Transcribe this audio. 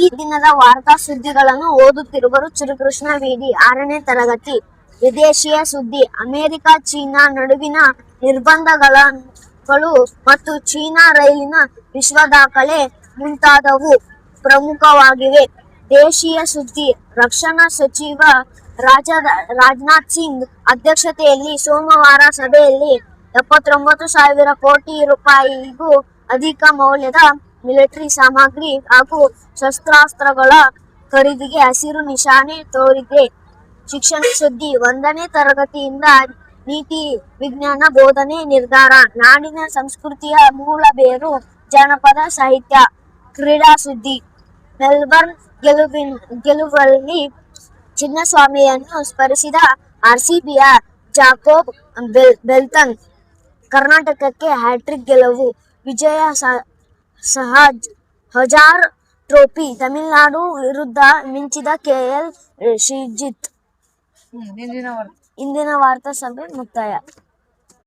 ಈ ದಿನದ ವಾರ್ತಾ ಸುದ್ದಿಗಳನ್ನು ಓದುತ್ತಿರುವರು ಚಿರುಕೃಷ್ಣ ವಿಡಿ 6ನೇ ತರಗತಿ. ವಿದೇಶೀಯ ಸುದ್ದಿ. ಅಮೆರಿಕ ಚೀನಾ ನಡುವಿನ ನಿರ್ಬಂಧಗಳು ಮತ್ತು ಚೀನಾ ರೈಲಿನ ವಿಶ್ವ ದಾಖಲೆ ಮುಂತಾದವು ಪ್ರಮುಖವಾಗಿವೆ. ದೇಶೀಯ ಸುದ್ದಿ. ರಕ್ಷಣಾ ಸಚಿವ ರಾಜನಾಥ್ ಸಿಂಗ್ ಅಧ್ಯಕ್ಷತೆಯಲ್ಲಿ ಸೋಮವಾರ ಸಭೆಯಲ್ಲಿ 79,000 ಕೋಟಿ ರೂಪಾಯಿಗೂ ಅಧಿಕ ಮೌಲ್ಯದ ಮಿಲಿಟರಿ ಸಾಮಗ್ರಿ ಹಾಗೂ ಶಸ್ತ್ರಾಸ್ತ್ರಗಳ ಖರೀದಿಗೆ ಹಸಿರು ನಿಶಾನೆ ತೋರಿದೆ. ಶಿಕ್ಷಣ ಸುದ್ದಿ. 1ನೇ ತರಗತಿಯಿಂದ ನೀತಿ ವಿಜ್ಞಾನ ಬೋಧನೆ ನಿರ್ಧಾರ. ನಾಡಿನ ಸಂಸ್ಕೃತಿಯ ಮೂಲ ಬೇರು ಜಾನಪದ ಸಾಹಿತ್ಯ. ಕ್ರೀಡಾ ಸುದ್ದಿ. ಮೆಲ್ಬರ್ನ್ ಗೆಲುವಲ್ಲಿ ಚಿನ್ನಸ್ವಾಮಿಯನ್ನು ಸ್ಮರಿಸಿದ ಆರ್ಸಿಬಿಯ ಜಾಕೋಬ್ ಬೆಲ್ತನ್ ಕರ್ನಾಟಕಕ್ಕೆ ಹ್ಯಾಟ್ರಿಕ್ ಗೆಲುವು. ವಿಜಯ ಹಜಾರ್ ಟ್ರೋಫಿ. ತಮಿಳುನಾಡು ವಿರುದ್ಧ ಮಿಂಚಿದ ಕೆಎಲ್ ಶ್ರೀಜಿತ್. ಇಂದಿನ ವಾರ್ತಾ ಸಭೆ ಮುಕ್ತಾಯ.